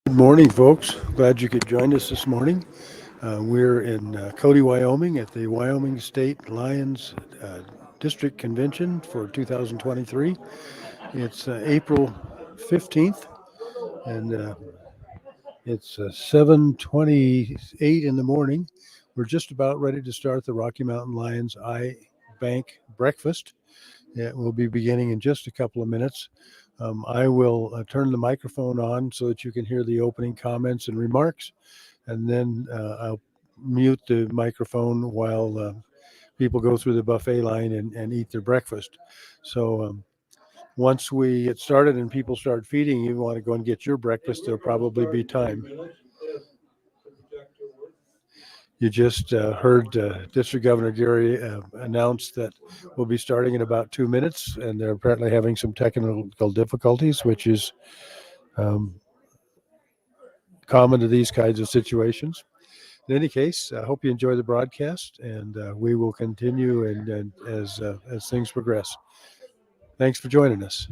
Good morning, folks. Glad you could join us this morning. We're in Cody, Wyoming at the Wyoming State Lions District Convention for 2023. It's April 15th and it's 7:28 in the morning. We're just about ready to start the Rocky Mountain Lions Bank Breakfast. It will be beginning in just a couple of minutes. I will turn the microphone on so that you can hear the opening comments and remarks, and then I'll mute the microphone while people go through the buffet line and eat their breakfast. So once we get started and people start feeding, you want to go and get your breakfast, there'll probably be time. You just heard District Governor Gary announce that we'll be starting in about 2 minutes, and they're apparently having some technical difficulties, which is common to these kinds of situations. In any case, I hope you enjoy the broadcast, and we will continue and as things progress. Thanks for joining us.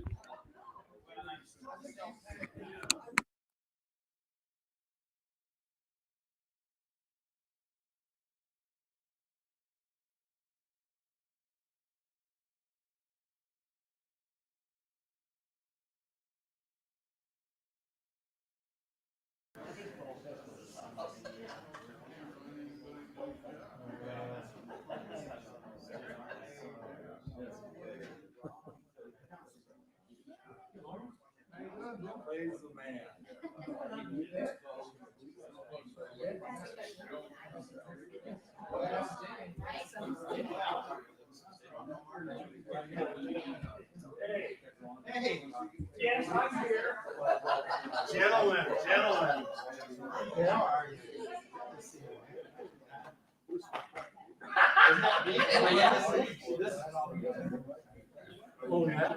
Hey, yes, I'm here. Gentlemen. How are you? Oh, yeah?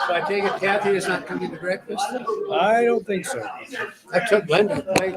So I take it Kathy is not coming to breakfast? I don't think so. I took Glenda.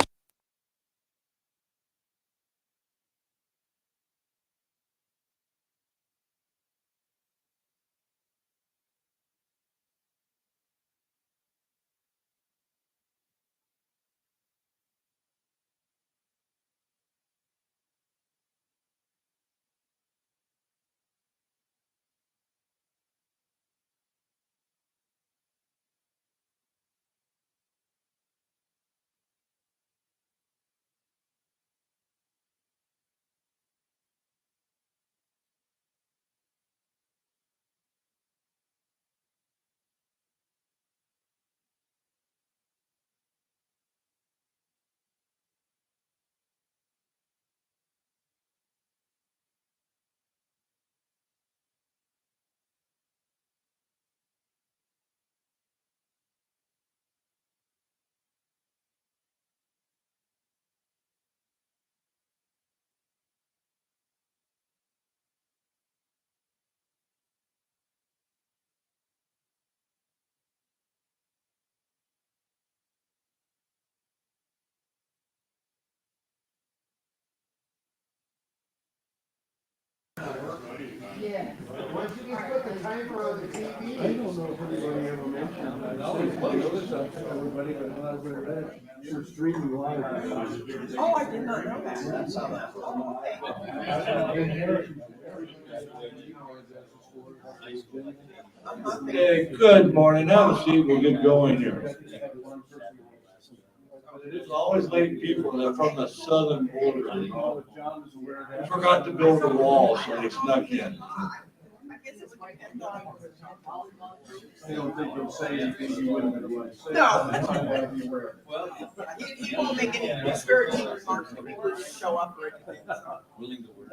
Yeah. Once you just put the timer on the TV. I don't know if anybody ever mentioned. I noticed that everybody, but not everybody read it. We're streaming live. Oh, I did not know that. I saw that. Oh, okay. Hey, good morning. Have a seat. We'll get going here. It's always late people that are from the southern border. They forgot to build a wall, so they snuck in. I don't think you'll say anything you wouldn't otherwise say. No. Well, He won't make any disparaging remarks when people just show up or anything. Willing to work.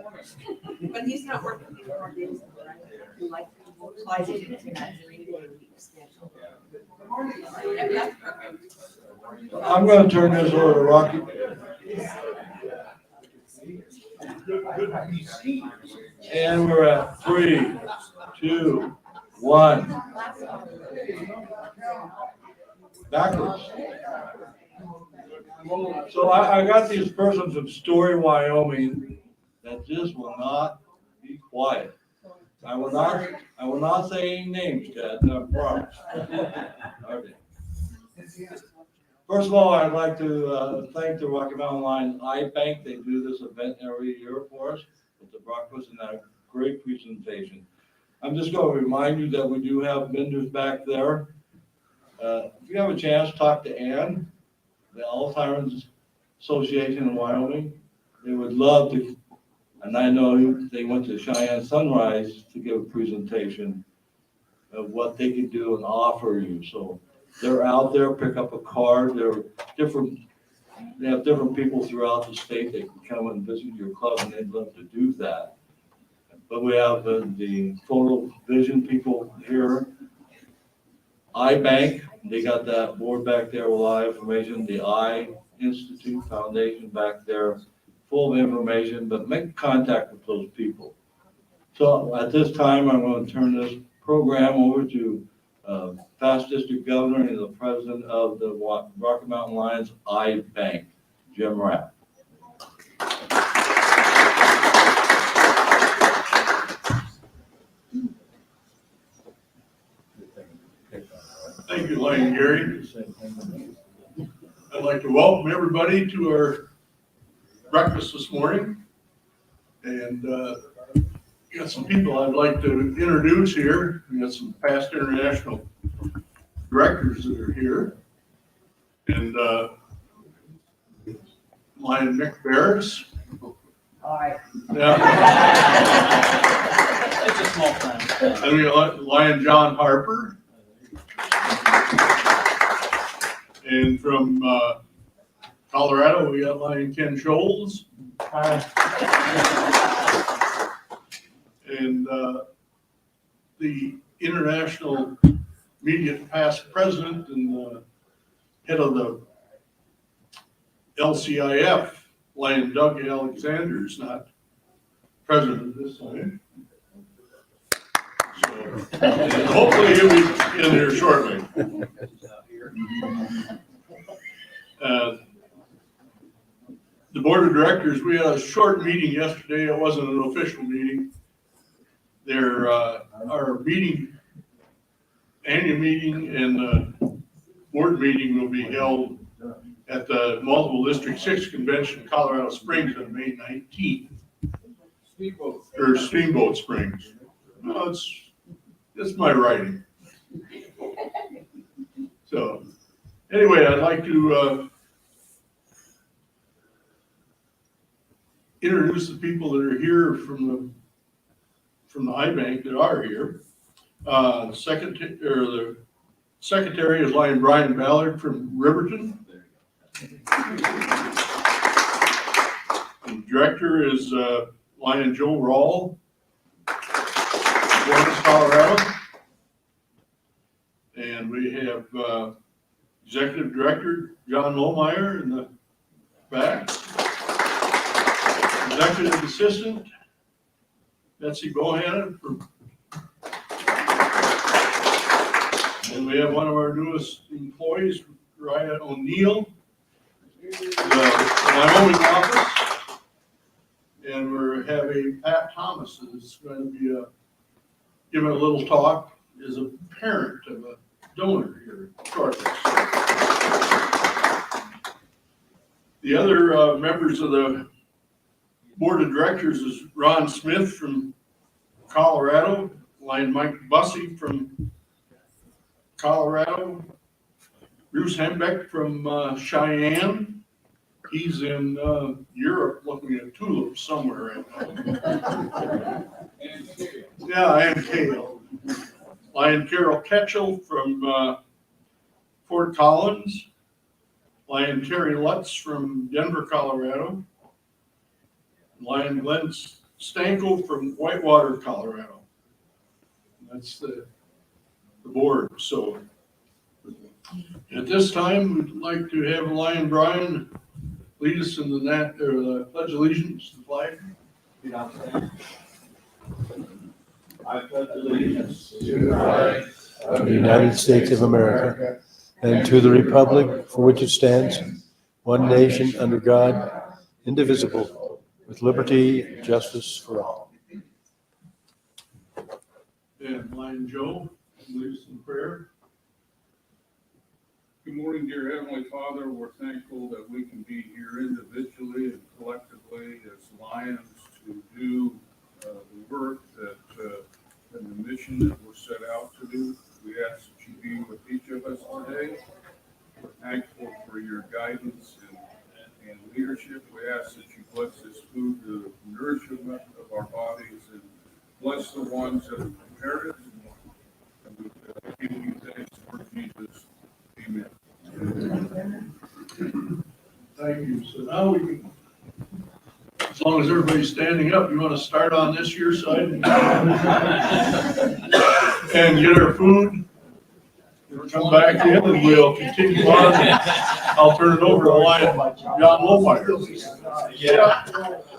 But he's not working anymore, days, right? He like applies it into that 3-day week schedule. I'm gonna turn this over to Rocky. And we're at 3, 2, 1. backwards. So I got these persons from Story, Wyoming that just will not be quiet. I will not say any names, Ted, I promise. Okay. First of all, I'd like to thank the Rocky Mountain Lions Eye Bank. They do this event every year for us with the breakfast and a great presentation. I'm just going to remind you that we do have vendors back there. If you have a chance, talk to Ann, the Alzheimer's Association in Wyoming. They would love to, and I know they went to Cheyenne Sunrise to give a presentation of what they could do and offer you. So they're out there, pick up a card. They have different people throughout the state that can come and visit your club, and they'd love to do that. But we have the photo vision people here. iBank, they got that board back there with a lot of information. The Eye Institute Foundation back there, full of information, but make contact with those people. So at this time, I'm going to turn this program over to Past District Governor and the President of the Rocky Mountain Lions Eye Bank, Jim Rapp. Thank you, Lion Gary. I'd like to welcome everybody to our breakfast this morning. And got some people I'd like to introduce here. We got some past international directors that are here. And Lion Mick Barris. Hi. Yeah. It's a small town. And we got Lion John Harper. And from Colorado, we got Lion Ken Scholes. Hi. And the international immediate past president and head of the LCIF, Lion Doug Alexander, is not president this time. So hopefully he'll be in here shortly. The board of directors, we had a short meeting yesterday. It wasn't an official meeting. Our meeting, annual meeting and board meeting will be held at the Multiple District 6 Convention in Colorado Springs on May 19th. Or Steamboat Springs. No, it's my writing. So anyway, I'd like to introduce the people that are here from the iBank that are here. The secretary is Lion Brian Ballard from Riverton. The director is Lion Joe Rawl, Florence, Colorado. And we have executive director John Lohmeyer in the back. Executive assistant Betsy Bohannon from, and we have one of our newest employees, Ryan O'Neill, the Wyoming office, and we're having Pat Thomas is going to be giving a little talk as a parent of a donor here shortly. The other members of the board of directors is Ron Smith from Colorado, Lion Mike Bussey from Colorado, Bruce Hembeck from Cheyenne. He's in Europe looking at tulips somewhere right now. Yeah, and Kale. Lion Carol Ketchell from Fort Collins. Lion Terry Lutz from Denver, Colorado. Lion Glenn Stanko from Whitewater, Colorado. That's the board. So at this time, we'd like to have Lion Brian lead us in the Pledge of Allegiance to the flag. I pledge allegiance to the flag of the United States of America and to the republic for which it stands, one nation under God, indivisible, with liberty and justice for all. And Lion Joe, lead us in prayer. Good morning, dear Heavenly Father. We're thankful that we can be here individually and collectively as Lions to do the work that and the mission that we're set out to do. We ask that you be with each of us today. We're thankful for your guidance and leadership. We ask that you bless this food, the nourishment of our bodies, and bless the ones that have prepared it. And we give you thanks for Jesus. Amen. Thank you. So now we can, as long as everybody's standing up, you want to start on this year's side and get our food. We'll come back in and we'll continue on. I'll turn it over to Lion John Lohmeyer. Yeah.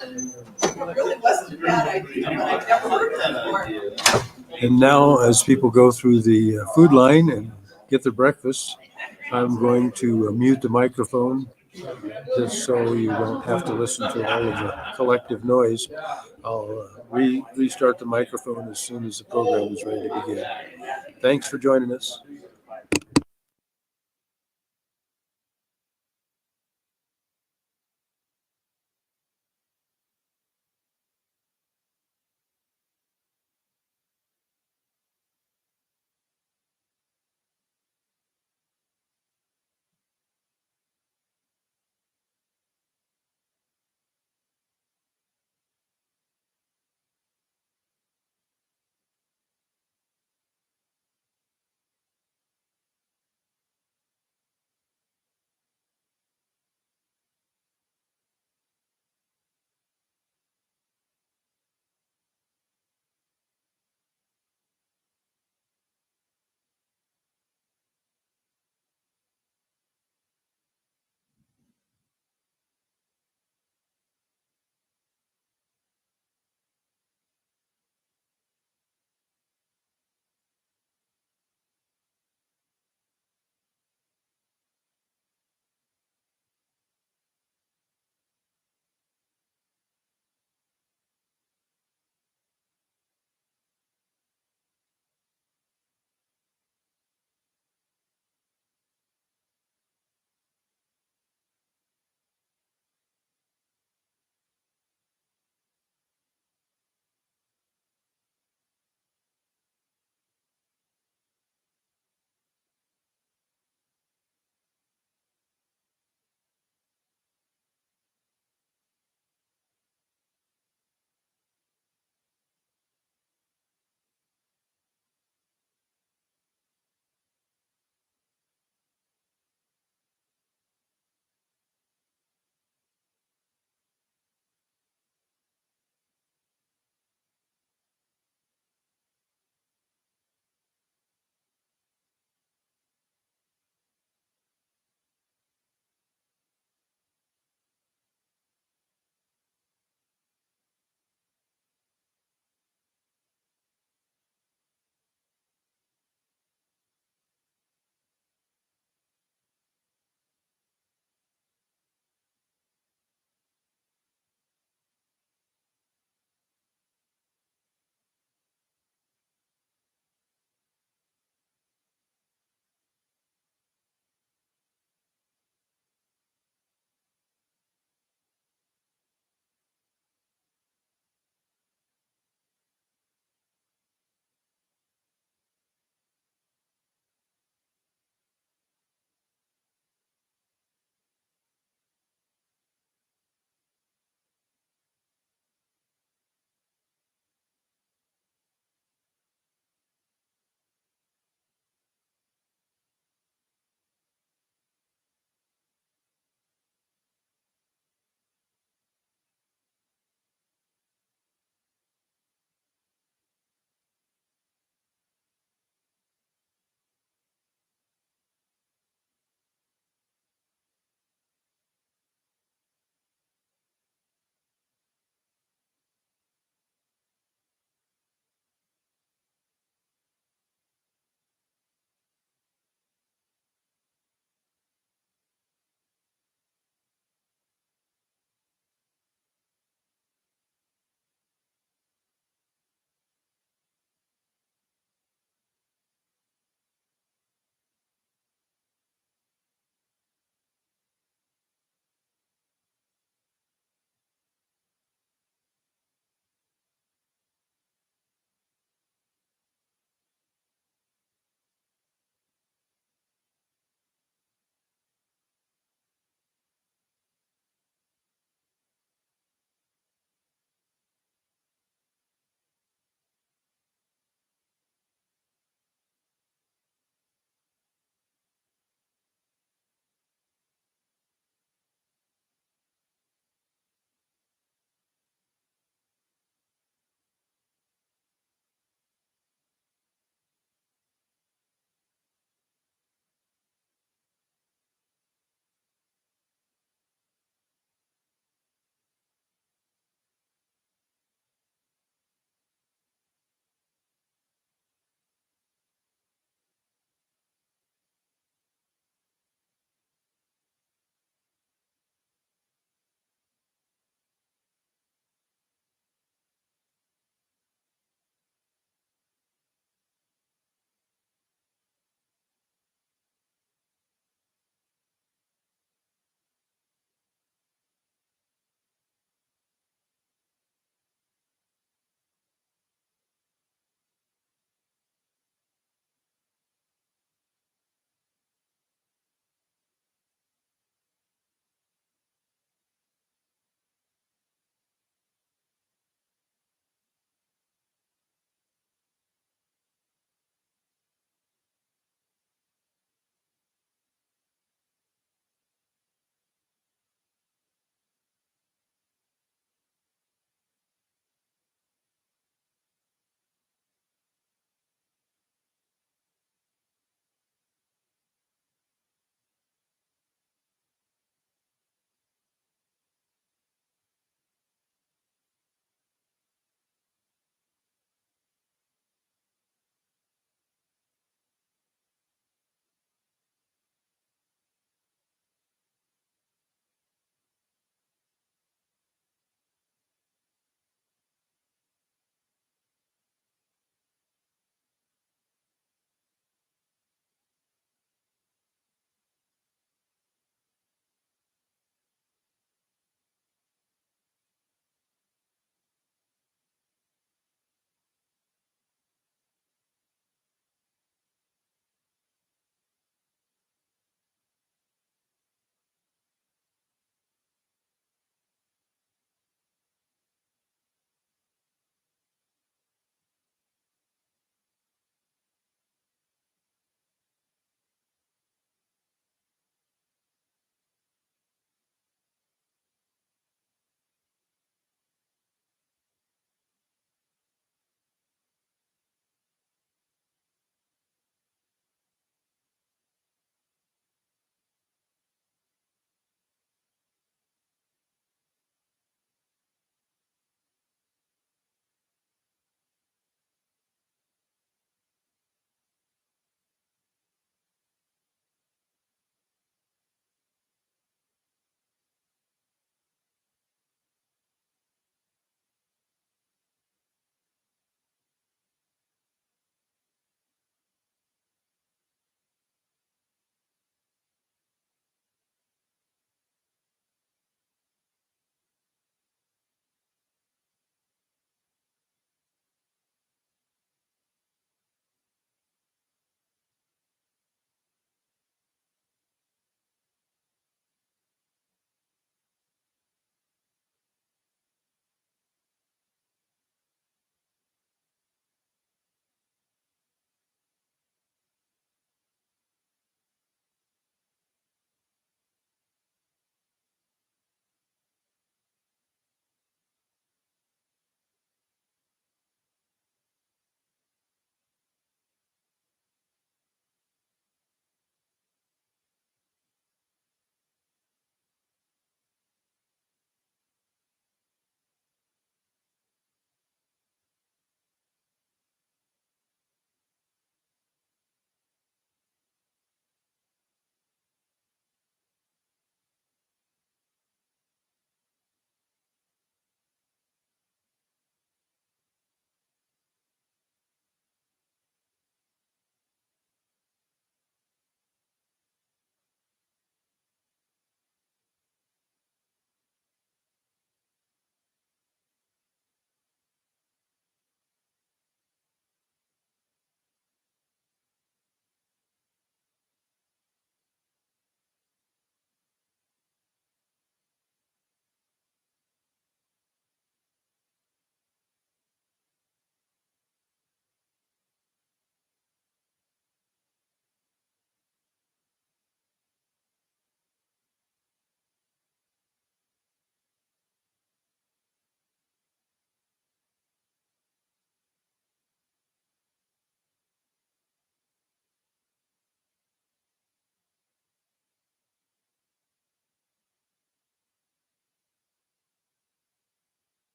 It really wasn't a bad idea. I've never heard that before. And now, as people go through the food line and get their breakfast, I'm going to mute the microphone just so you don't have to listen to all of the collective noise. I'll restart the microphone as soon as the program is ready to begin. Thanks for joining us.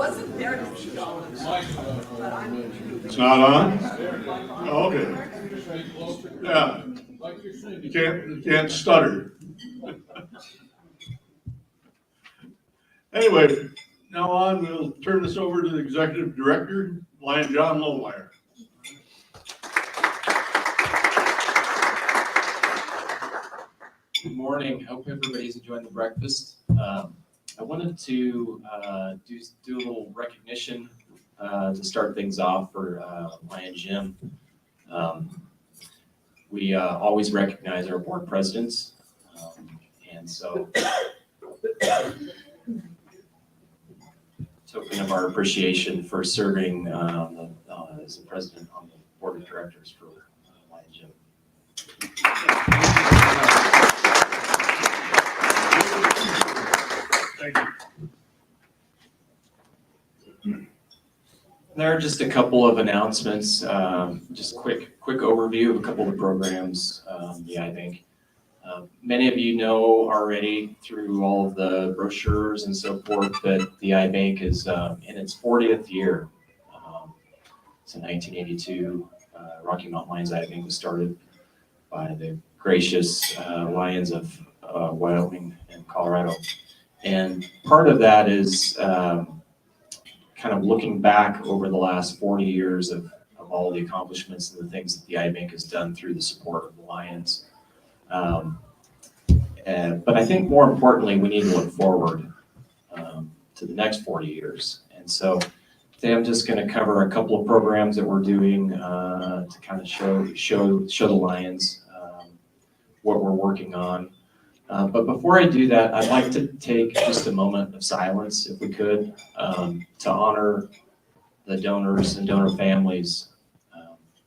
wasn't there to see all of that. But I'm. It's not on? Oh, okay. Yeah, you can't stutter. Anyway, now on, we'll turn this over to the Executive Director, Lion John Lowmeyer. Good morning. Hope everybody's enjoying the breakfast. I wanted to do a little recognition to start things off for Lion Jim. We always recognize our board presidents, and so token of our appreciation for serving as the president on the board of directors for Lion Jim. Thank you. There are just a couple of announcements, just quick overview of a couple of the programs, the iBank. Many of you know already through all of the brochures and so forth that the iBank is in its 40th year. So 1982, Rocky Mountain Lions iBank was started by the gracious Lions of Wyoming and Colorado. And part of that is kind of looking back over the last 40 years of all the accomplishments and the things that the iBank has done through the support of the Lions. But I think more importantly, we need to look forward to the next 40 years. And so today I'm just going to cover a couple of programs that we're doing to kind of show the Lions what we're working on. But before I do that, I'd like to take just a moment of silence, if we could, to honor the donors and donor families.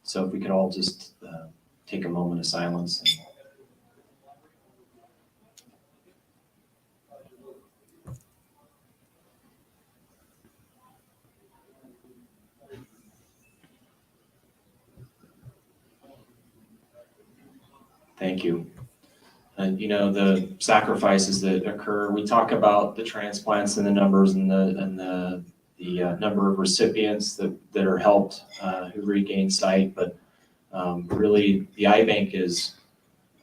So if we could all just take a moment of silence. Thank you. And you know, the sacrifices that occur, we talk about the transplants and the numbers and the number of recipients that are helped who regain sight, but really the iBank is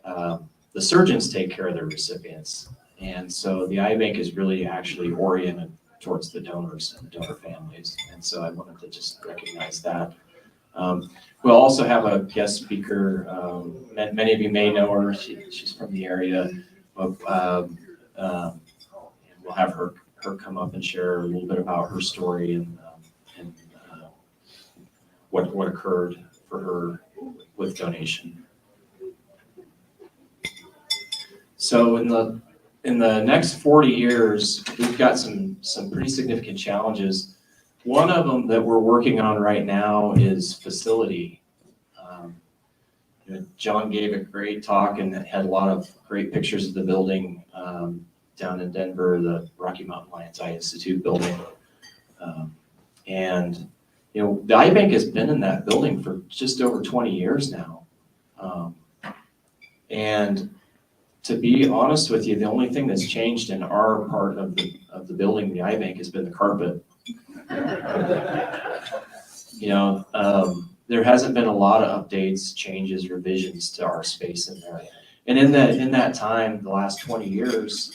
the surgeons take care of their recipients, and so the iBank is really actually oriented towards the donors and the donor families, and so I wanted to just recognize that. We'll also have a guest speaker. Many of you may know her. She's from the area. We'll have her come up and share a little bit about her story and what occurred for her with donation. So in the next 40 years, we've got some pretty significant challenges. One of them that we're working on right now is facility. John gave a great talk and had a lot of great pictures of the building down in Denver, the Rocky Mountain Lions Eye Institute building. And you know, the iBank has been in that building for just over 20 years now. And to be honest with you, the only thing that's changed in our part of the building, the iBank, has been the carpet. You know, there hasn't been a lot of updates, changes, revisions to our space in there. And in that time, the last 20 years,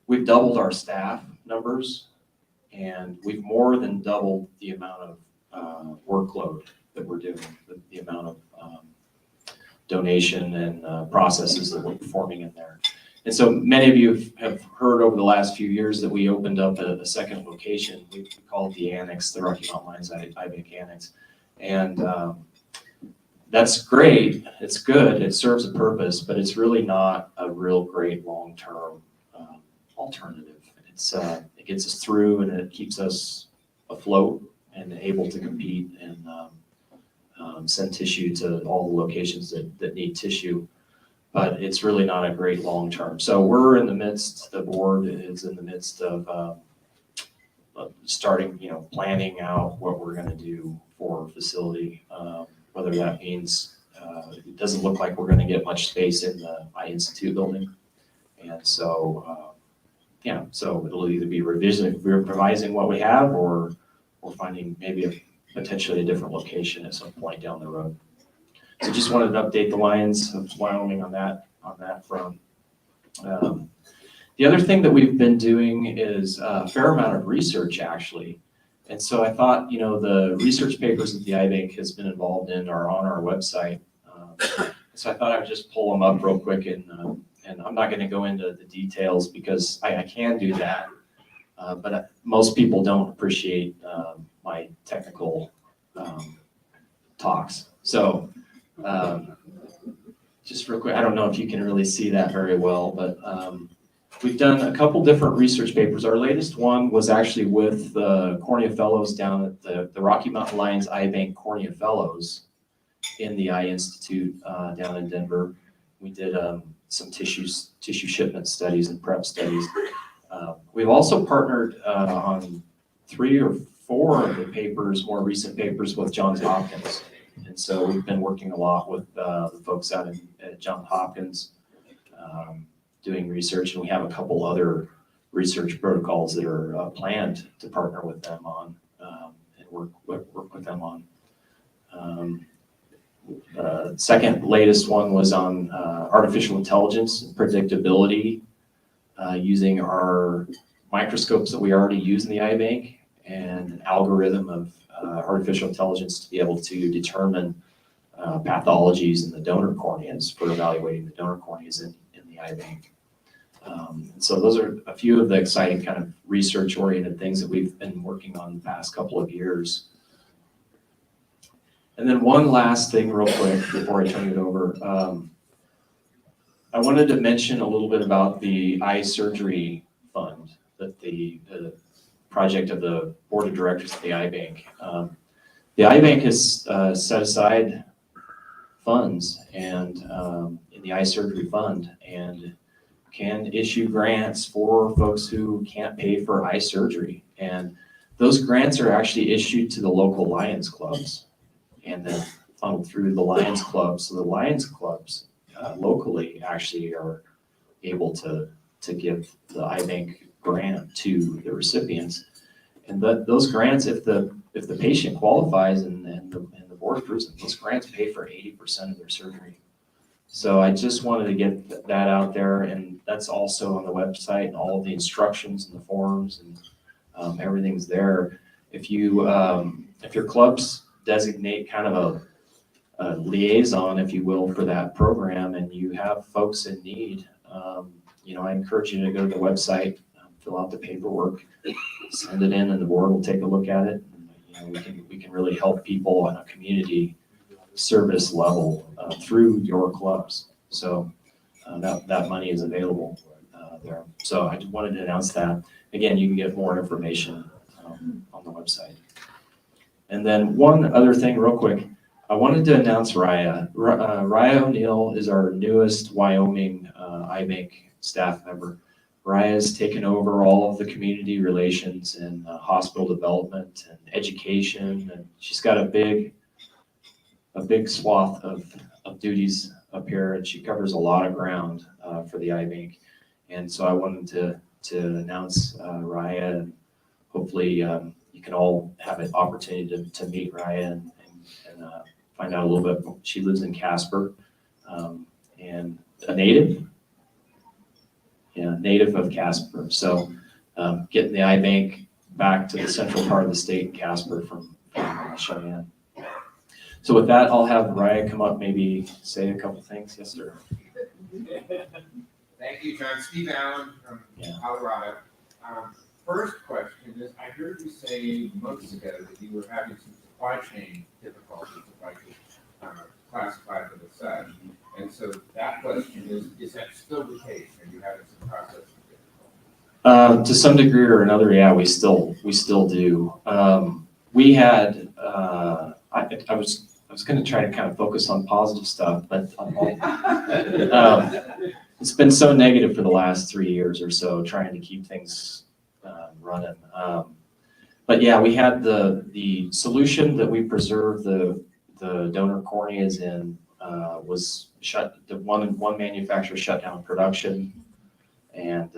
we've doubled our staff numbers, and we've more than doubled the amount of workload that we're doing, the amount of donation and processes that we're performing in there. And so many of you have heard over the last few years that we opened up a second location. We call it the Annex, the Rocky Mountain Lions iBank Annex. And that's great. It's good. It serves a purpose, but it's really not a real great long-term alternative. It gets us through, and it keeps us afloat and able to compete and send tissue to all the locations that need tissue. But it's really not a great long-term. So we're in the midst, the board is in the midst of starting, planning out what we're gonna do for facility, whether that means, it doesn't look like we're gonna get much space in the Eye Institute building. And so yeah, so it'll either be revising what we have, or finding maybe potentially a different location at some point down the road. So just wanted to update the Lions of Wyoming on that front. The other thing that we've been doing is a fair amount of research, actually. And so I thought, the research papers that the iBank has been involved in are on our website. So I thought I'd just pull them up real quick, and I'm not going to go into the details because I can do that, but most people don't appreciate my technical talks. So just real quick, I don't know if you can really see that very well, but we've done a couple different research papers. Our latest one was actually with the Cornea Fellows down at the Rocky Mountain Lions iBank Cornea Fellows in the Eye Institute down in Denver. We did some tissue shipment studies and prep studies. We've also partnered on 3 or 4 of the papers, more recent papers, with Johns Hopkins. And so we've been working a lot with the folks out at Johns Hopkins doing research, and we have a couple other research protocols that are planned to partner with them on and work with them on. Second latest one was on artificial intelligence and predictability using our microscopes that we already use in the iBank, and an algorithm of artificial intelligence to be able to determine pathologies in the donor corneas for evaluating the donor corneas in the iBank. So those are a few of the exciting kind of research-oriented things that we've been working on the past couple of years. And then one last thing real quick before I turn it over. I wanted to mention a little bit about the eye surgery fund, that the project of the board of directors of the iBank. The iBank has set aside funds and in the eye surgery fund, and can issue grants for folks who can't pay for eye surgery. And those grants are actually issued to the local Lions clubs and then funneled through the Lions clubs. So the Lions clubs locally actually are able to give the iBank grant to the recipients. And those grants, if the patient qualifies and the board approves them, those grants pay for 80% of their surgery. So I just wanted to get that out there, and that's also on the website, and all of the instructions and the forms and everything's there. If your clubs designate kind of a liaison, if you will, for that program, and you have folks in need, I encourage you to go to the website, fill out the paperwork, send it in, and the board will take a look at it. We can really help people on a community service level through your clubs. So that money is available there. So I just wanted to announce that. Again, you can get more information on the website. And then one other thing real quick, I wanted to announce Raya. Raya O'Neill is our newest Wyoming iBank staff member. Raya's taken over all of the community relations and hospital development and education, and she's got a big swath of duties up here, and she covers a lot of ground for the iBank. And so I wanted to announce Raya, and hopefully you can all have an opportunity to meet Raya and find out a little bit. She lives in Casper, and a native of Casper. So getting the iBank back to the central part of the state in Casper from Cheyenne. So with that, I'll have Ryan come up, maybe say a couple things. Yes, sir. Thank you, John. Steve Allen from Colorado. First question is, I heard you say months ago that you were having some supply chain difficulties, if I could classify them as such. And so that question is that still the case? Are you having some processing difficulties? To some degree or another, yeah, we still do. We had, I was going to try to kind of focus on positive stuff, but it's been so negative for the last 3 years or so, trying to keep things running. But yeah, we had the solution that we preserved the donor corneas in was shut. The one manufacturer shut down production, and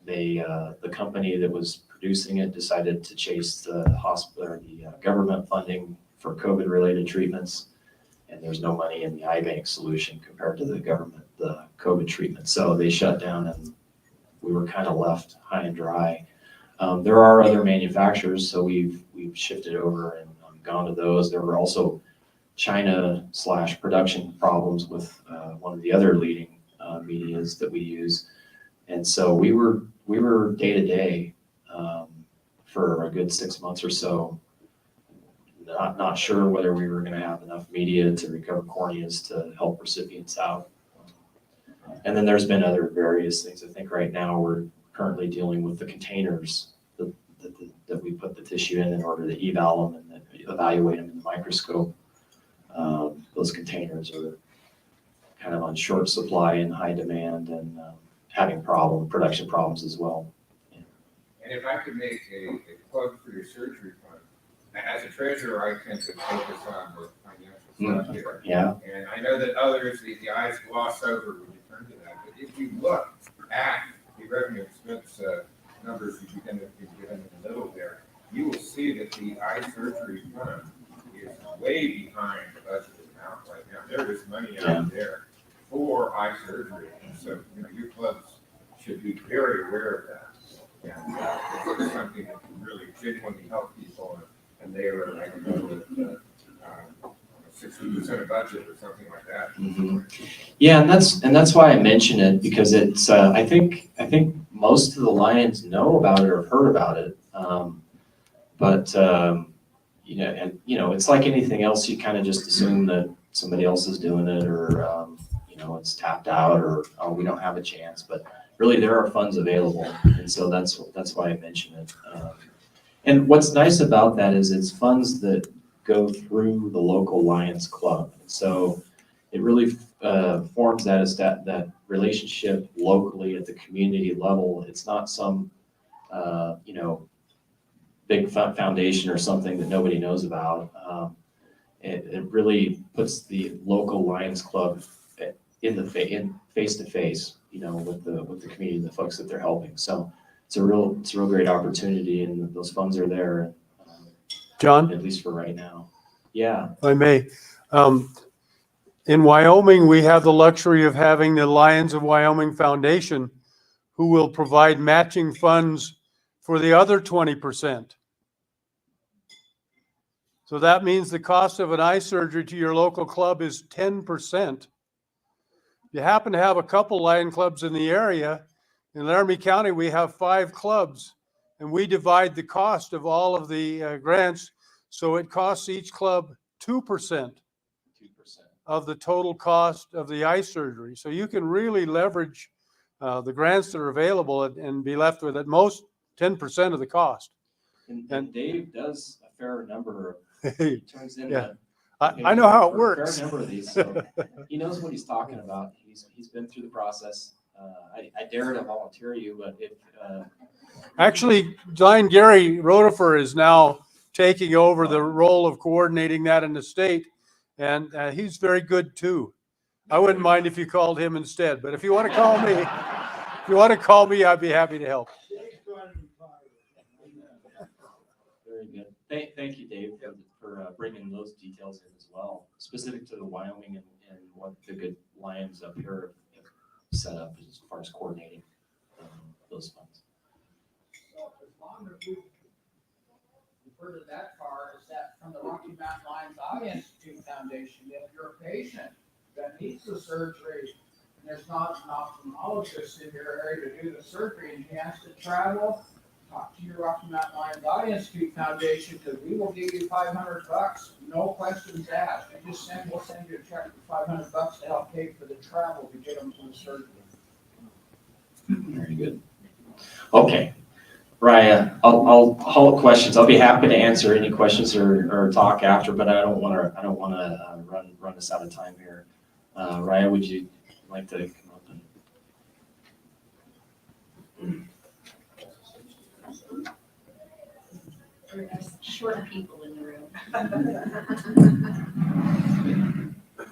the company that was producing it decided to chase the hospital or the government funding for COVID-related treatments, and there's no money in the iBank solution compared to the COVID treatment. So they shut down, and we were kind of left high and dry. There are other manufacturers, so we've shifted over and gone to those. There were also China/production problems with one of the other leading medias that we use. And so we were day to day for a good 6 months or so, not sure whether we were going to have enough media to recover corneas to help recipients out. And then there's been other various things. I think right now we're currently dealing with the containers that we put the tissue in order to eval them and then evaluate them in the microscope. Those containers are kind of on short supply and high demand, and having production problems as well. And if I could make a plug for your surgery fund, as a treasurer, I tend to focus on the financial stuff here. Yeah. And I know that others, the eyes gloss over when you turn to that, but if you look at the revenue expense numbers you've been given in the middle there, you will see that the eye surgery fund is way behind the budgeted amount right now. There is money out there for eye surgery, and so your clubs should be very aware of that. And it's something that can really genuinely help people, and they are, I don't know, 60% of budget or something like that. Mm-hmm. Yeah, and that's why I mention it, because it's I think most of the Lions know about it or have heard about it, but it's like anything else. You kind of just assume that somebody else is doing it, or it's tapped out, or we don't have a chance. But really, there are funds available, and so that's why I mention it. And what's nice about that is it's funds that go through the local Lions Club. So it really forms that relationship locally at the community level. It's not some big foundation or something that nobody knows about. It really puts the local Lions Club in face to face, with the community, the folks that they're helping. So it's a real great opportunity, and those funds are there. John? At least for right now. Yeah. If I may. In Wyoming, we have the luxury of having the Lions of Wyoming Foundation, who will provide matching funds for the other 20%. So that means the cost of an eye surgery to your local club is 10%. If you happen to have a couple Lion clubs in the area, in Laramie County, we have 5 clubs, and we divide the cost of all of the grants. So it costs each club 2% of the total cost of the eye surgery. So you can really leverage the grants that are available and be left with at most 10% of the cost. And Dave does a fair number of, turns in I know how it a works. fair number of these, so he knows what he's talking about. He's been through the process. I dare to volunteer you, but if Actually, Giant Gary Rotifer is now taking over the role of coordinating that in the state, and he's very good too. I wouldn't mind if you called him instead, but if you want to call me, I'd be happy to help. Very good. Thank you, Dave, for bringing those details in as well, specific to the Wyoming and what the good Lions up here have set up as far as coordinating those funds. So as long as we've heard it that far, is that from the Rocky Mountain Lions Eye Institute Foundation, if you're a patient that needs the surgery and there's not an ophthalmologist in your area to do the surgery and he has to travel, talk to your Rocky Mountain Lions Eye Institute Foundation, because we will give you $500, no questions asked. We'll send you a check for $500 to help pay for the travel to get them to the surgery. Very good. Okay, Ryan, I'll hold questions. I'll be happy to answer any questions or talk after, but I don't want to run us out of time here. Ryan, would you like to come up and? There's short people in the room.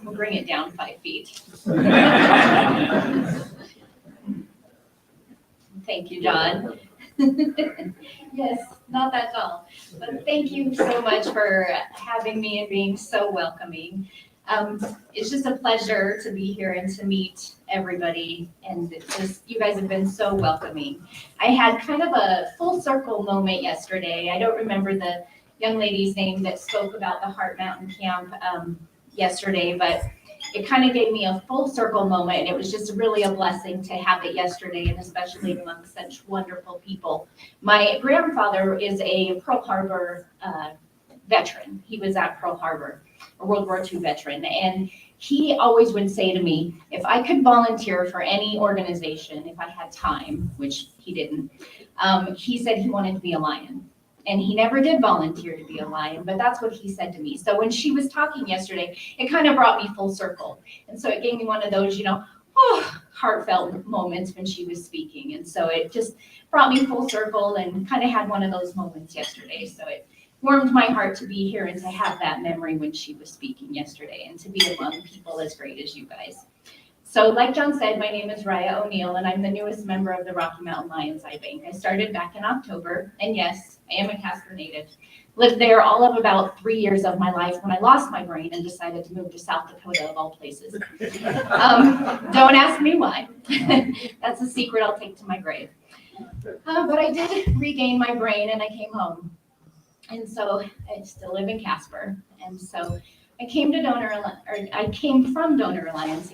We'll bring it down 5 feet. Thank you, John. Yes, not that tall, but thank you so much for having me and being so welcoming. It's just a pleasure to be here and to meet everybody, and it's just, you guys have been so welcoming. I had kind of a full circle moment yesterday. I don't remember the young lady's name that spoke about the Heart Mountain Camp yesterday, but it kind of gave me a full circle moment, and it was just really a blessing to have it yesterday, and especially among such wonderful people. My grandfather is a Pearl Harbor veteran. He was at Pearl Harbor, a World War II veteran, and he always would say to me, if I could volunteer for any organization, if I had time, which he didn't, he said he wanted to be a lion. And he never did volunteer to be a lion, but that's what he said to me. So when she was talking yesterday, it kind of brought me full circle. And so it gave me one of those, heartfelt moments when she was speaking. And so it just brought me full circle and kind of had one of those moments yesterday. So it warmed my heart to be here and to have that memory when she was speaking yesterday and to be among people as great as you guys. So like John said, my name is Raya O'Neill, and I'm the newest member of the Rocky Mountain Lions iBank. I started back in October, and yes, I am a Casper native. Lived there all of about 3 years of my life when I lost my brain and decided to move to South Dakota, of all places. Don't ask me why. That's a secret I'll take to my grave. But I did regain my brain, and I came home. And so I still live in Casper, and so I came from Donor Alliance,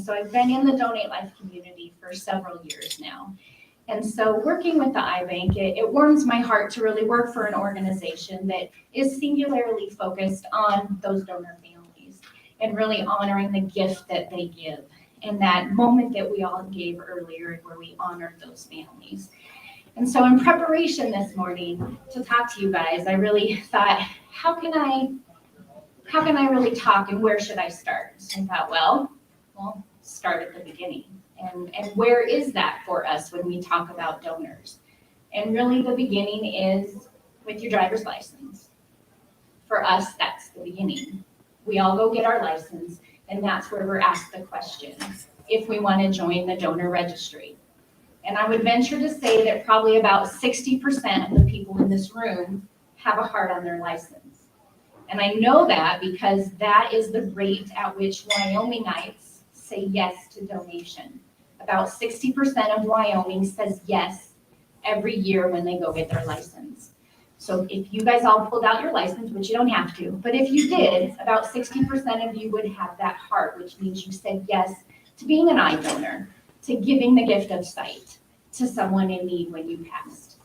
so I've been in the Donate Life community for several years now. And so working with the iBank, it warms my heart to really work for an organization that is singularly focused on those donor families and really honoring the gift that they give and that moment that we all gave earlier where we honored those families. And so in preparation this morning to talk to you guys, I really thought, how can I really talk and where should I start? So I thought, well, start at the beginning. And where is that for us when we talk about donors? And really the beginning is with your driver's license. For us, that's the beginning. We all go get our license, and that's where we're asked the question, if we want to join the donor registry. And I would venture to say that probably about 60% of the people in this room have a heart on their license. And I know that because that is the rate at which Wyomingites say yes to donation. About 60% of Wyoming says yes every year when they go get their license. So if you guys all pulled out your license, which you don't have to, but if you did, about 60% of you would have that heart, which means you said yes to being an eye donor, to giving the gift of sight to someone in need when you passed.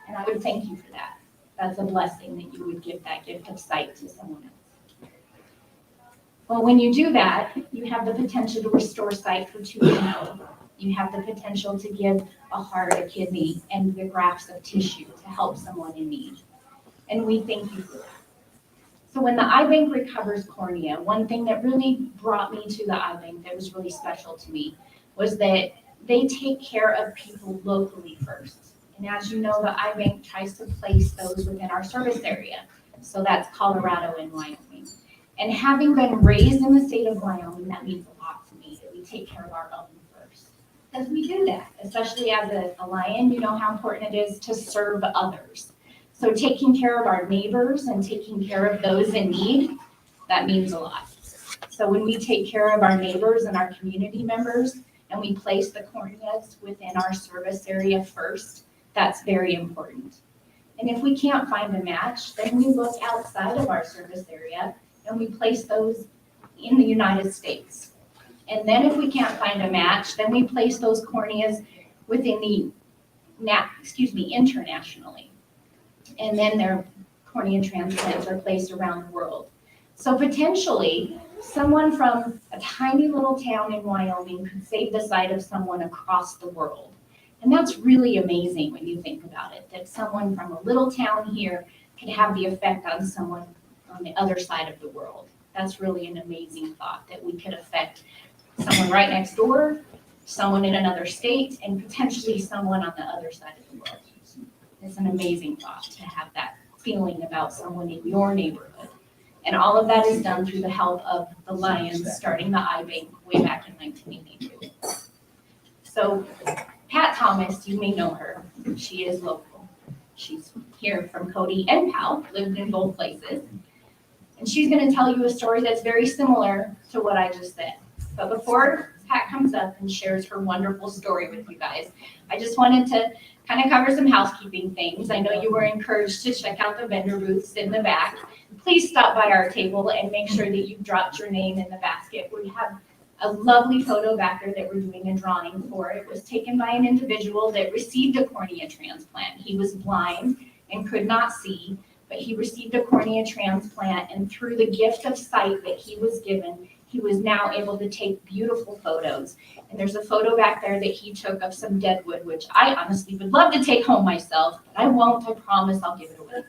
And I would thank you for that. That's a blessing that you would give that gift of sight to someone else. Well, when you do that, you have the potential to restore sight for 2 people. You have the potential to give a heart, a kidney, and the grafts of tissue to help someone in need. And we thank you for that. So when the iBank recovers cornea, one thing that really brought me to the iBank that was really special to me was that they take care of people locally first. And as you know, the iBank tries to place those within our service area. So that's Colorado and Wyoming. And having been raised in the state of Wyoming, that means a lot to me, that we take care of our own first. Because we do that, especially as a lion, you know how important it is to serve others. So taking care of our neighbors and taking care of those in need, that means a lot. So when we take care of our neighbors and our community members, and we place the corneas within our service area first, that's very important. And if we can't find a match, then we look outside of our service area and we place those in the United States. And then if we can't find a match, then we place those corneas within the, internationally. And then their cornea transplants are placed around the world. So potentially, someone from a tiny little town in Wyoming could save the sight of someone across the world. And that's really amazing when you think about it, that someone from a little town here could have the effect on someone on the other side of the world. That's really an amazing thought, that we could affect someone right next door, someone in another state, and potentially someone on the other side of the world. It's an amazing thought to have that feeling about someone in your neighborhood. And all of that is done through the help of the Lions starting the iBank way back in 1982. So Pat Thomas, you may know her. She is local. She's here from Cody and Powell, lived in both places. And she's going to tell you a story that's very similar to what I just said. But before Pat comes up and shares her wonderful story with you guys, I just wanted to kind of cover some housekeeping things. I know you were encouraged to check out the vendor booths in the back. Please stop by our table and make sure that you dropped your name in the basket. We have a lovely photo back there that we're doing a drawing for. It was taken by an individual that received a cornea transplant. He was blind and could not see, but he received a cornea transplant, and through the gift of sight that he was given, he was now able to take beautiful photos. And there's a photo back there that he took of some dead wood, which I honestly would love to take home myself, but I won't. I promise I'll give it away.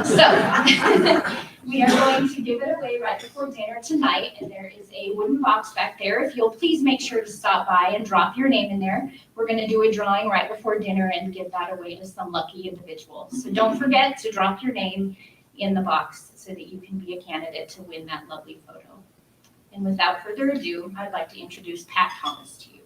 So we are going to give it away right before dinner tonight, and there is a wooden box back there. If you'll please make sure to stop by and drop your name in there. We're going to do a drawing right before dinner and give that away to some lucky individual. So don't forget to drop your name in the box so that you can be a candidate to win that lovely photo. And without further ado, I'd like to introduce Pat Thomas to you.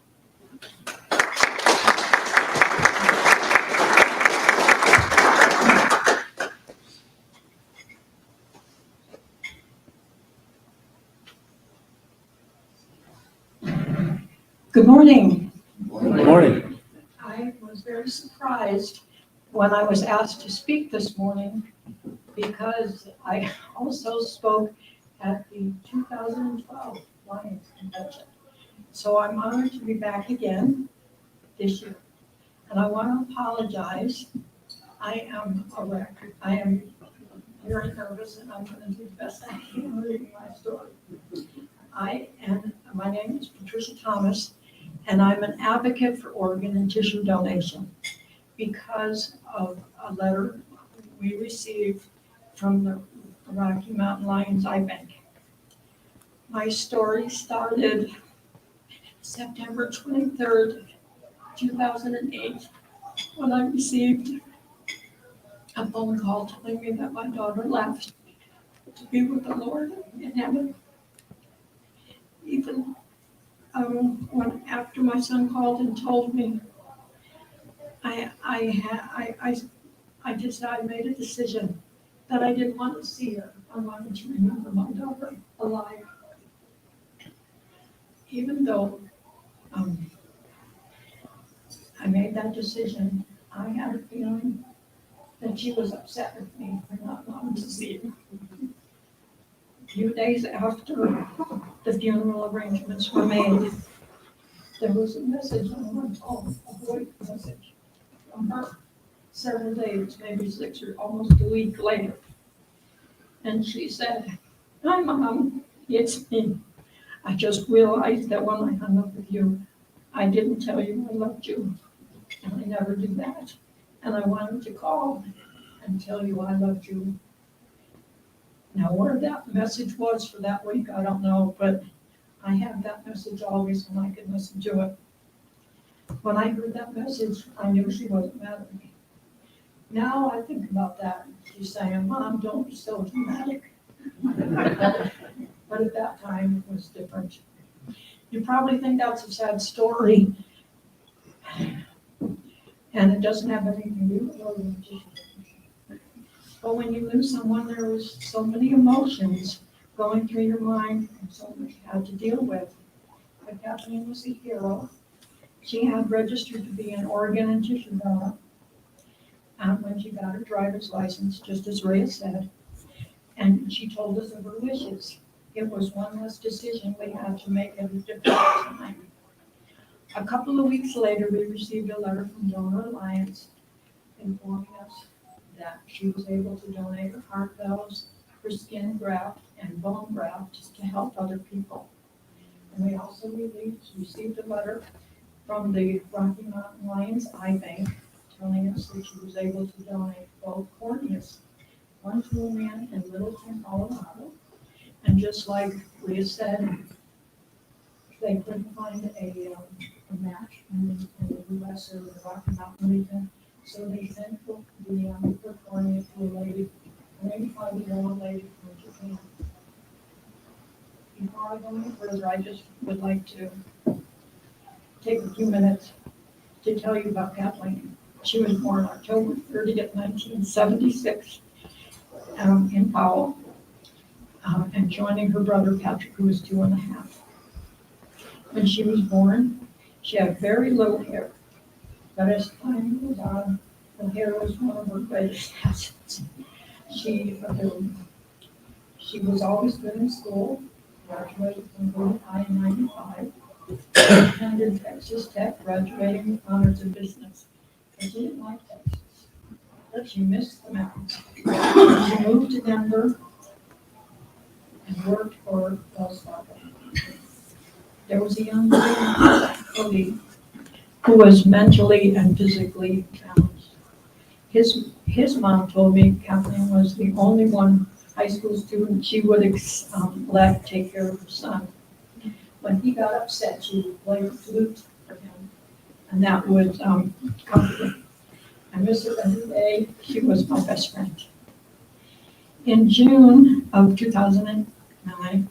Good morning. Good morning. I was very surprised when I was asked to speak this morning because I also spoke at the 2012 Lions Convention. So I'm honored to be back again this year. And I want to apologize. I am a wreck. I am very nervous, and I'm going to do the best I can reading my story. My name is Patricia Thomas, and I'm an advocate for organ and tissue donation because of a letter we received from the Rocky Mountain Lions Eye Bank. My story started September 23rd, 2008, when I received a phone call telling me that my daughter left to be with the Lord in heaven. Even after my son called and told me, I made a decision that I didn't want to see her. I wanted to remember my daughter alive. Even though I made that decision, I had a feeling that she was upset with me for not wanting to see her. A few days after the funeral arrangements were made, there was a message on my phone, a voice message from her, several days, maybe 6 or almost a week later. And she said, "Hi, Mom, it's me. I just realized that when I hung up with you, I didn't tell you I loved you, and I never do that. And I wanted to call and tell you I loved you." Now, where that message was for that week, I don't know, but I have that message always when I can listen to it. When I heard that message, I knew she wasn't mad at me. Now I think about that. She's saying, "Mom, don't be so dramatic." But at that time, it was different. You probably think that's a sad story, and it doesn't have anything to do with organ. But when you lose someone, there was so many emotions going through your mind and so much you had to deal with. But Kathleen was a hero. She had registered to be an organ and tissue donor when she got her driver's license, just as Ray said, and she told us of her wishes. It was one less decision we had to make at a different time. A couple of weeks later, we received a letter from Donor Alliance informing us that she was able to donate her heart valves, her skin graft, and bone graft to help other people. And we also received a letter from the Rocky Mountain Lions Eye Bank telling us that she was able to donate both corneas, one to a man in Littleton, Colorado. And just like Leah said, they couldn't find a match in the US or the Rocky Mountain region, so they sent the cornea to a lady, an 85-year-old lady from Japan. Before I go any further, I just would like to take a few minutes to tell you about Kathleen. She was born October 30th, 1976, in Powell, and joining her brother Patrick, who was 2.5. When she was born, she had very little hair, but as time goes on, her hair was one of her greatest assets. She was always good in school, graduated from Gordon High in 95, attended Texas Tech, graduating with honors in business. But she didn't like Texas, but she missed the mountains. She moved to Denver and worked for Wells Fargo. There was a young man, Cody, who was mentally and physically challenged. His mom told me Kathleen was the only one high school student she would let take care of her son. When he got upset, she would play the flute for him, and that would comfort him. I miss her every day. She was my best friend. In June of 2009,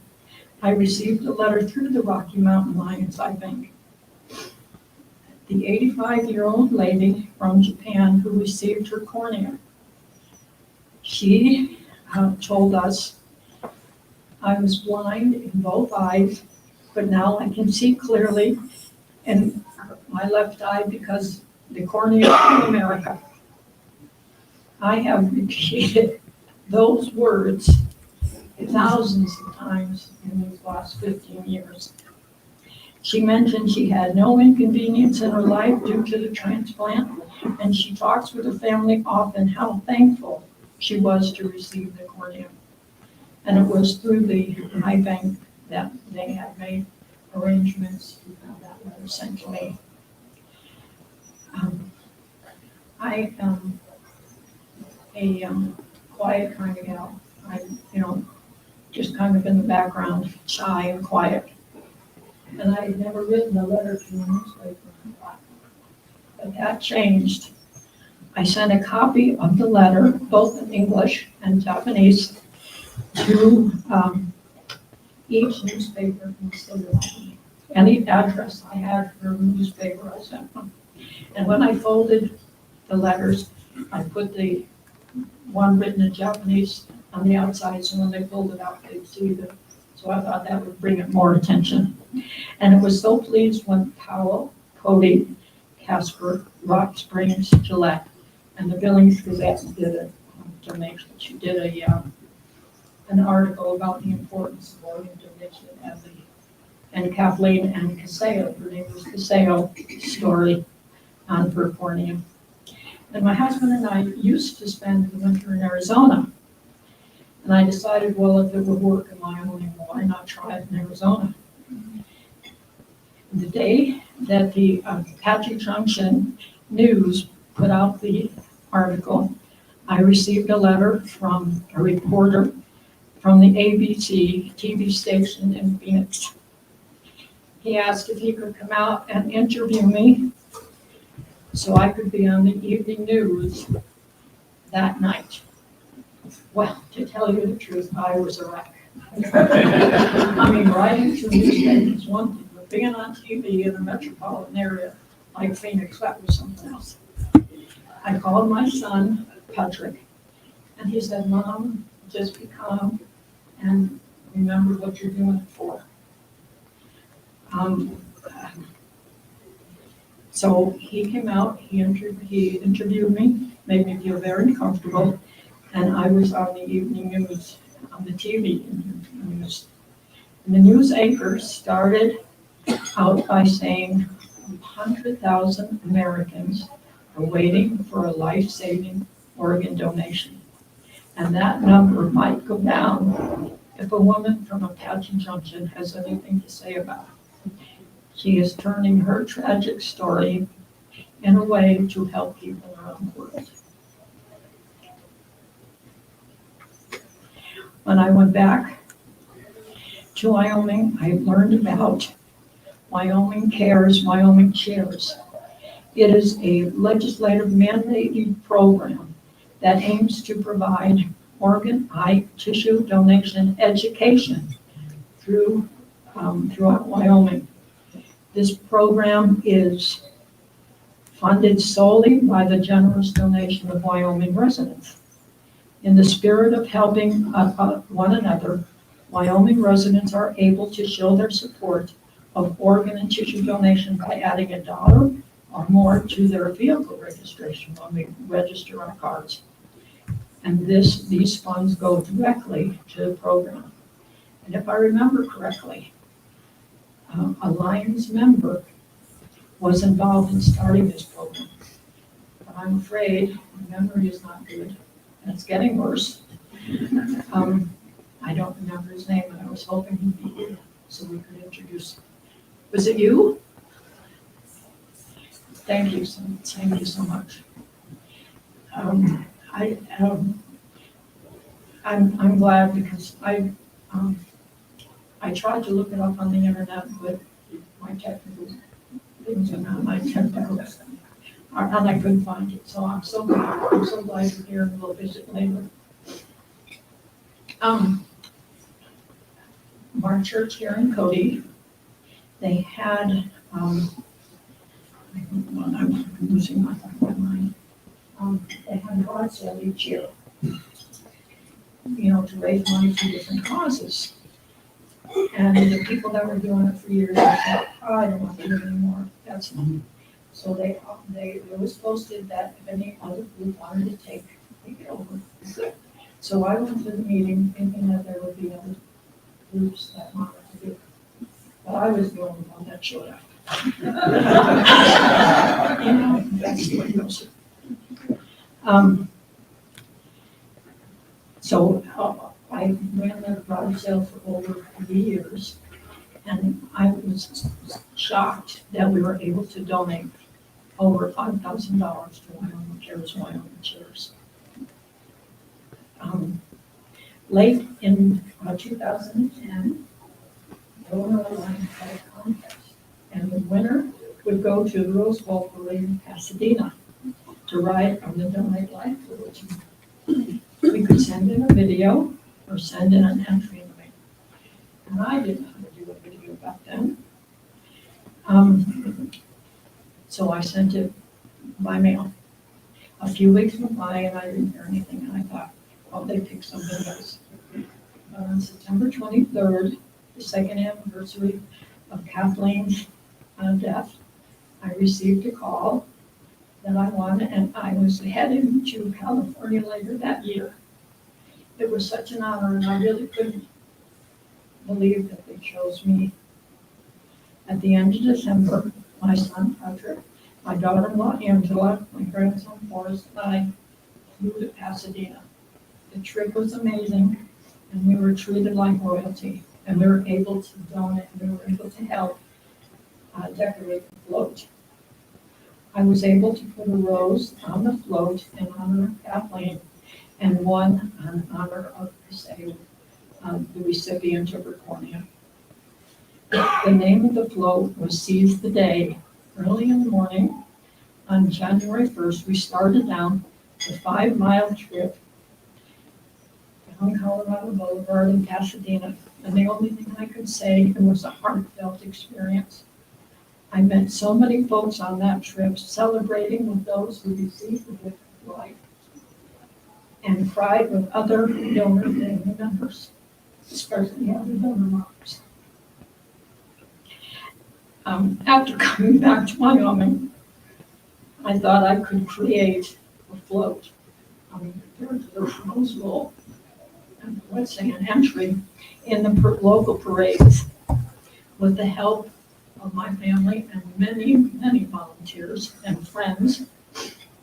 I received a letter through the Rocky Mountain Lions I Bank. The 85-year-old lady from Japan who received her cornea. She told us, I was blind in both eyes, but now I can see clearly in my left eye because the cornea in America. I have repeated those words thousands of times in these last 15 years. She mentioned she had no inconvenience in her life due to the transplant, and she talks with her family often how thankful she was to receive the cornea. And it was through the eye bank that they had made arrangements to have that letter sent to me. I am a quiet kind of gal. I'm, just kind of in the background, shy and quiet. And I had never written a letter to a newspaper. But that changed. I sent a copy of the letter, both in English and Japanese, to each newspaper in the state of Hawaii. Any address I had for a newspaper, I sent them. And when I folded the letters, I put the one written in Japanese on the outside, so when they pulled it out, they'd see that. So I thought that would bring it more attention. And it was so pleased when Powell, Cody, Casper, Rock Springs, Gillette, and the Billings Gazette did a donation. She did an article about the importance of organ donation and Kathleen and Caseo, her name was Caseo, story on her cornea. And my husband and I used to spend the winter in Arizona. And I decided, well, if it would work in Wyoming, why not try it in Arizona? The day that the Apache Junction News put out the article, I received a letter from a reporter from the ABC TV station in Phoenix. He asked if he could come out and interview me so I could be on the evening news that night. Well, to tell you the truth, I was a wreck. I mean, writing to newspapers is one thing, but being on TV in a metropolitan area like Phoenix, that was something else. I called my son, Patrick, and he said, Mom, just be calm and remember what you're doing it for. So he came out, he interviewed me, made me feel very comfortable, and I was on the evening news, on the TV news. And the news anchor started out by saying 100,000 Americans are waiting for a life-saving organ donation. And that number might go down if a woman from Apache Junction has anything to say about it. She is turning her tragic story in a way to help people around the world. When I went back to Wyoming, I learned about Wyoming Cares, Wyoming Shares. It is a legislative mandated program that aims to provide organ, eye, tissue donation education throughout Wyoming. This program is funded solely by the generous donation of Wyoming residents. In the spirit of helping one another, Wyoming residents are able to show their support of organ and tissue donation by adding $1 or more to their vehicle registration when we register our cars. And these funds go directly to the program. And if I remember correctly, a Lions member was involved in starting this program. But I'm afraid my memory is not good, and it's getting worse. I don't remember his name, and I was hoping he'd be here so we could introduce him. Was it you? Thank you so much. I'm glad because I tried to look it up on the internet, but my technical things are not my technical, and I couldn't find it. So I'm so glad you're here, and we'll visit later. Our church here in Cody, they had, I'm losing my mind. They had a garage sale each year, to raise money for different causes. And the people that were doing it for years, I thought, I don't want to do it anymore. That's not. So it was posted that if any other group wanted to take it over. So I went to the meeting thinking that there would be other groups that wanted to do it. But I was the only one that showed up. That's the way it goes. So I ran the garage sale for over 3 years, and I was shocked that we were able to donate over $5,000 to Wyoming Cares, Wyoming Chairs. Late in 2010, Illinois Lions had a contest, and the winner would go to the Rose Bowl Parade in Pasadena to ride on the Donate Life Religion. We could send in a video or send in an entry in the mail. And I didn't know how to do a video back then. So I sent it by mail. A few weeks went by and I didn't hear anything, and I thought, well, they picked something else. But on September 23rd, the second anniversary of Kathleen's death, I received a call that I wanted, and I was heading to California later that year. It was such an honor, and I really couldn't believe that they chose me. At the end of December, my son Patrick, my daughter-in-law Angela, my grandson Forrest, and I flew to Pasadena. The trip was amazing, and we were treated like royalty, and we were able to donate, we were able to help decorate the float. I was able to put a rose on the float in honor of Kathleen, and one in honor of the recipient of her cornea. The name of the float was Seize the Day. Early in the morning, on January 1st, we started down the 5-mile trip down Colorado Boulevard in Pasadena, and the only thing I could say, it was a heartfelt experience. I met so many folks on that trip celebrating with those who received the gift of life, and cried with other donor family members, especially other donor moms. After coming back to Wyoming, I thought I could create a float. There's the Rose Bowl, and let's say an entry in the local parades with the help of my family and many, many volunteers and friends.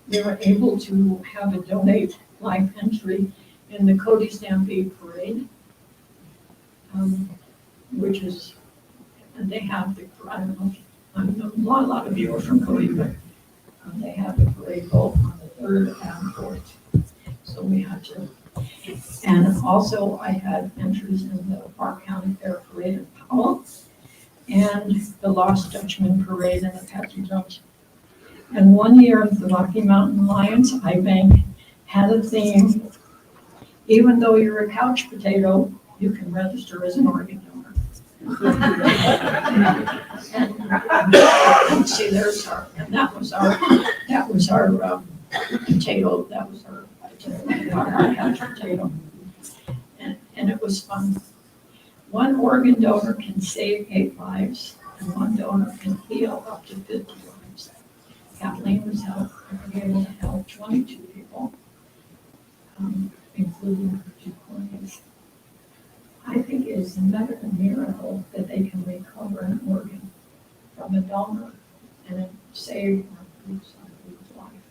We were able to have a Donate Life entry in the Cody Stampede Parade, which is, and they have the, I don't know, a lot of you are from Cody, but they have the parade both on the 3rd and 4th. So we had to, and also I had entries in the Park County Fair Parade in Powell, and the Lost Dutchman Parade in Apache Junction. And one year, the Rocky Mountain Lions Bank had a theme. Even though you're a couch potato, you can register as an organ donor. See, there's our, and that was our potato, that was our couch potato. And it was fun. One organ donor can save 8 lives, and one donor can heal up to 50 lives. Kathleen was able to help 22 people, including her 2 clients. I think it is another miracle that they can recover an organ from a donor and save somebody's life.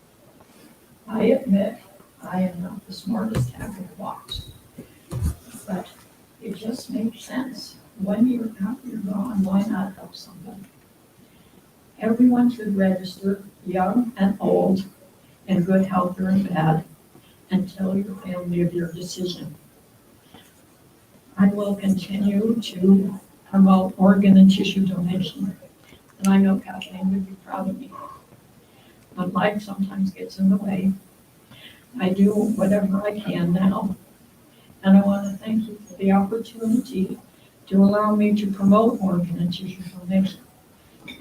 I admit I am not the smartest half of the box, but it just makes sense. When you're after you're gone, why not help somebody? Everyone should register, young and old, in good health or in bad, and tell your family of your decision. I will continue to promote organ and tissue donation, and I know Kathleen would be proud of me. But life sometimes gets in the way. I do whatever I can now, and I want to thank you for the opportunity to allow me to promote organ and tissue donation,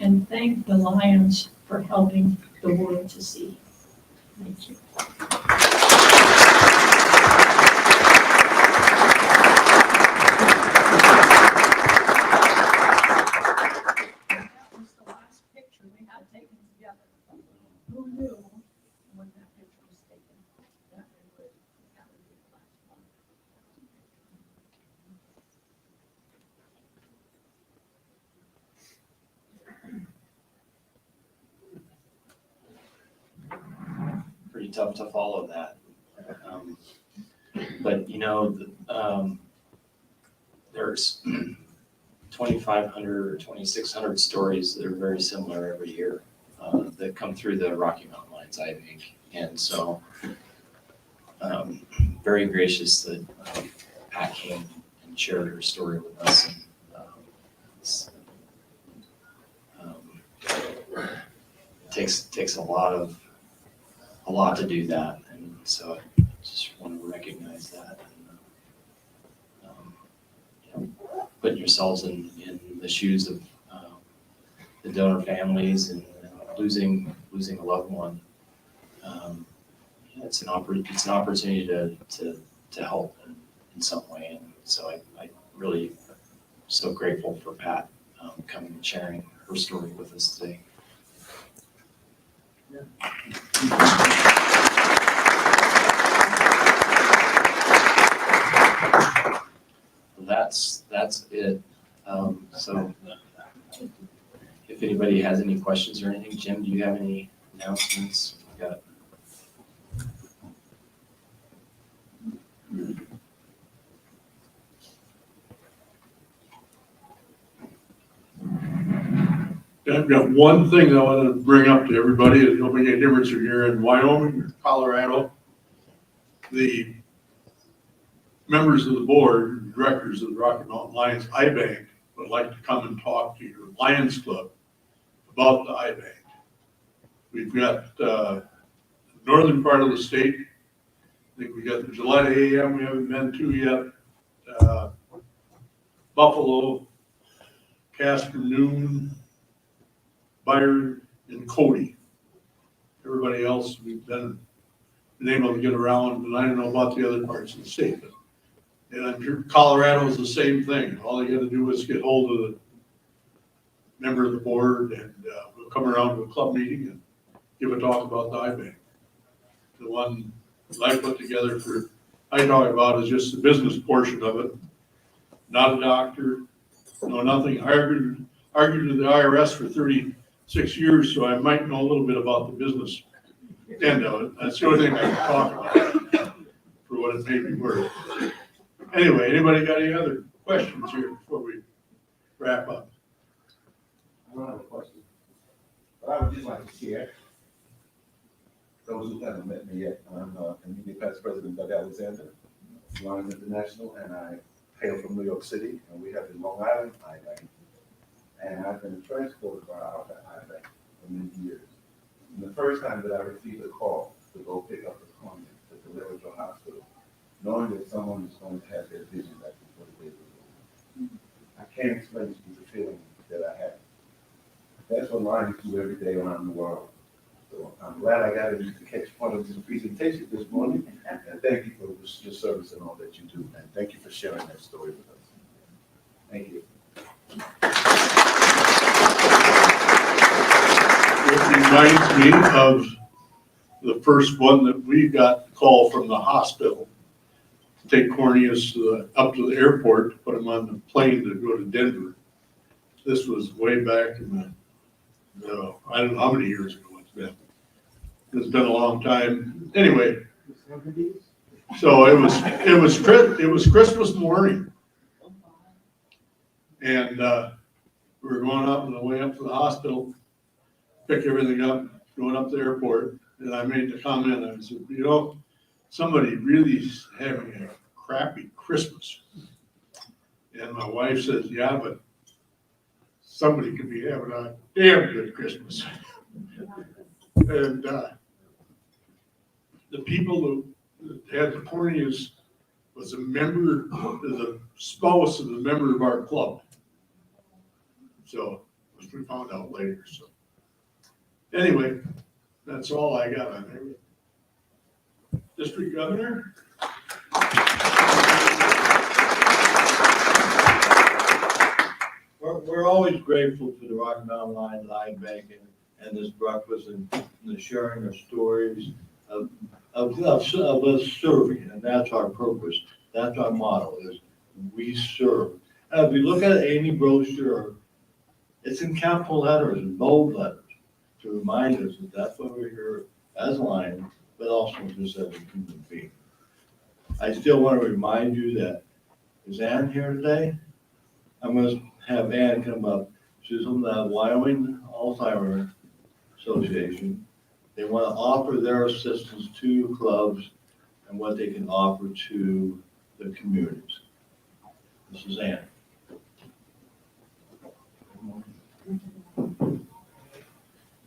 and thank the Lions for helping the world to see. Thank you. That was the last picture we had taken together. Who knew when that picture was taken that we would have it be the last one? Pretty tough to follow that. But you know, there's 2,500 or 2,600 stories that are very similar every year that come through the Rocky Mountain Lions Eye Bank. And so very gracious that Pat came and shared her story with us. And, takes a lot to do that, and so I just want to recognize that. And, putting yourselves in the shoes of the donor families and losing a loved one. It's an opportunity to help in some way, and so I really so grateful for Pat coming and sharing her story with us today. That's it. So if anybody has any questions or anything, Jim, do you have any announcements? We've got I've got one thing I want to bring up to everybody. It don't make any difference if you're in Wyoming or Colorado. The members of the board, directors of the Rocky Mountain Lions Eye Bank would like to come and talk to your Lions Club about the eye bank. We've got the northern part of the state. I think we got the Gillette AM we haven't been to yet. Buffalo, Casper-Noon, Byron, and Cody. Everybody else we've been able to get around, but I don't know about the other parts of the state. And I'm sure Colorado is the same thing. All you got to do is get hold of the member of the board, and we'll come around to a club meeting and give a talk about the eye bank. The one that I put together for I talk about is just the business portion of it. Not a doctor, no nothing. I argued with the IRS for 36 years, so I might know a little bit about the business end of it. That's the only thing I can talk about for what it may be worth. Anyway, anybody got any other questions here before we wrap up? I don't have a question, but I would just like to share. Those who haven't met me yet, I'm immediate past president Doug Alexander, Lions International, and I hail from New York City, and we have the Long Island Eye Bank. And I've been transported by our eye bank for many years. And the first time that I received a call to go pick up the coin to deliver to a hospital, knowing that someone is going to have their vision back before the day was over. I can't explain to you the feeling that I have. That's what Lions do every day around the world. So I'm glad I got to catch part of this presentation this morning, and thank you for your service and all that you do, and thank you for sharing that story with us. Thank you. It reminds me of the first one that we got the call from the hospital to take Cornelius up to the airport, to put him on the plane to go to Denver. This was way back in the, I don't know how many years ago it's been. It's been a long time. Anyway, so it was Christmas morning. And we were going up on the way up to the hospital, pick everything up, going up to the airport. And I made the comment, I said, you know, somebody really is having a crappy Christmas. And my wife says, yeah, but somebody could be having a damn good Christmas. And the people who had the Cornelius was a member, the spouse of a member of our club. So, which we found out later, so. Anyway, that's all I got on there. District Governor? We're always grateful to the Rocky Mountain Lions Eye Bank and this breakfast and the sharing of stories of us serving, and that's our purpose. That's our motto, is we serve. If you look at any brochure, it's in capital letters and bold letters to remind us that that's why we're here as Lions, but also just as a human being. I still want to remind you that, is Ann here today? I'm going to have Ann come up. She's from the Wyoming Alzheimer's Association. They want to offer their assistance to clubs and what they can offer to the communities. This is Ann.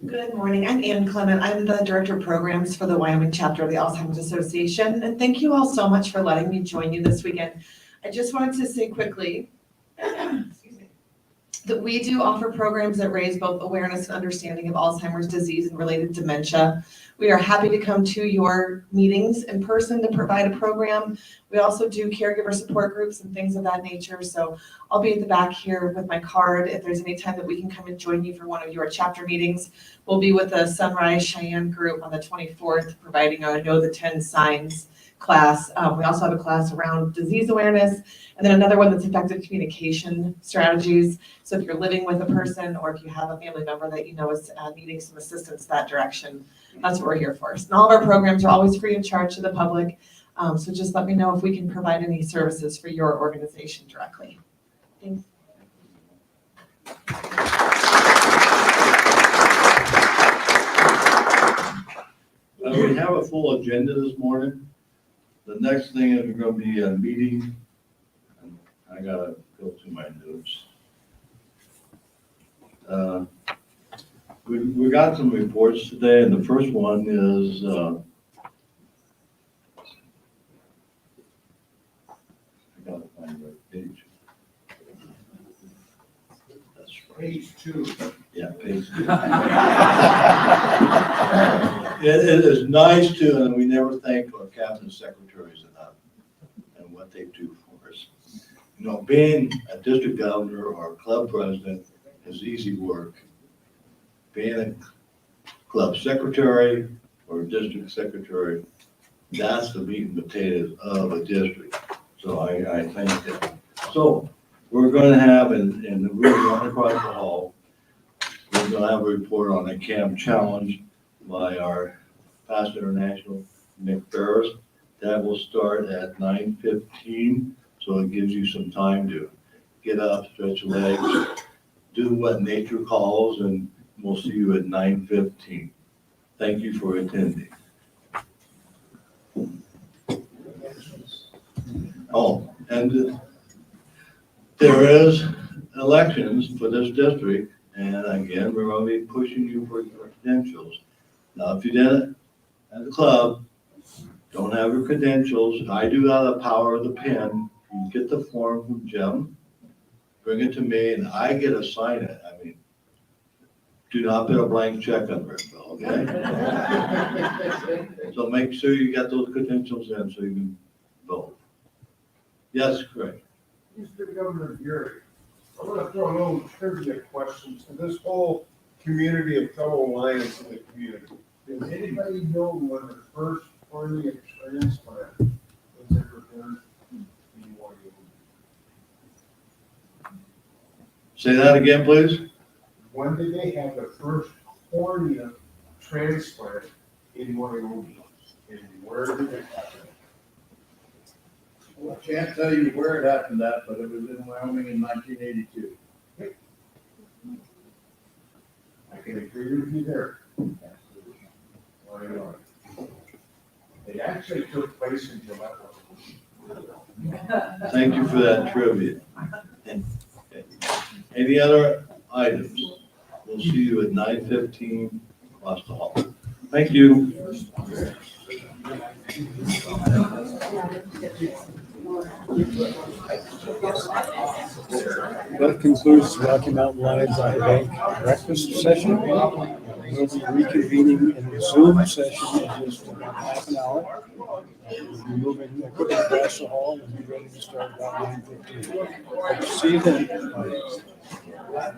Good morning. I'm Ann Clement. I'm the Director of Programs for the Wyoming chapter of the Alzheimer's Association. And thank you all so much for letting me join you this weekend. I just wanted to say quickly, excuse me, that we do offer programs that raise both awareness and understanding of Alzheimer's disease and related dementia. We are happy to come to your meetings in person to provide a program. We also do caregiver support groups and things of that nature. So I'll be at the back here with my card. If there's any time that we can come and join you for one of your chapter meetings, we'll be with the Sunrise Cheyenne group on the 24th, providing our Know the 10 Signs class. We also have a class around disease awareness, and then another one that's effective communication strategies. So if you're living with a person or if you have a family member that you know is needing some assistance that direction, that's what we're here for. And all of our programs are always free of charge to the public. So just let me know if we can provide any services for your organization directly. Thanks. We have a full agenda this morning. The next thing is we're going to be a meeting. I gotta go through my notes. We got some reports today, and the first one is I gotta find the right page. That's right. Page 2. Yeah, page 2. It is nice to, and we never thank our cabinet secretaries enough and what they do for us. You know, being a district governor or a club president is easy work. Being a club secretary or district secretary, that's the meat and potatoes of a district. So I thank them. So we're going to have in the room right across the hall, we're going to have a report on the camp challenge by our past international Nick Ferris. That will start at 9:15, so it gives you some time to get up, stretch your legs, do what nature calls, and we'll see you at 9:15. Thank you for attending. Oh, and there is elections for this district, and again, we're going to be pushing you for your credentials. Now, if you didn't at the club, don't have your credentials, I do have the power of the pen. You get the form from Jim, bring it to me, and I get to sign it. I mean, do not put a blank check under it, Bill, okay? So make sure you get those credentials in so you can vote. Yes, Craig? Mr. Governor Gary, I want to throw a little trivia question to this whole community of fellow Lions in the community. Does anybody know when the first cornea transplant was ever done in Wyoming? Say that again, please? When did they have the first cornea transplant in Wyoming? And where did it happen? Well, I can't tell you where it happened at, but it was in Wyoming in 1982. I can agree with you there. Why not? It actually took place in July. Thank you for that trivia. Any other items? We'll see you at 9:15 across the hall. Thank you. That concludes the Rocky Mountain Lions I Bank breakfast session. We'll be reconvening in the Zoom session in just about half an hour. We'll be moving quickly across the hall and be ready to start about 9:15. See you then. Bye.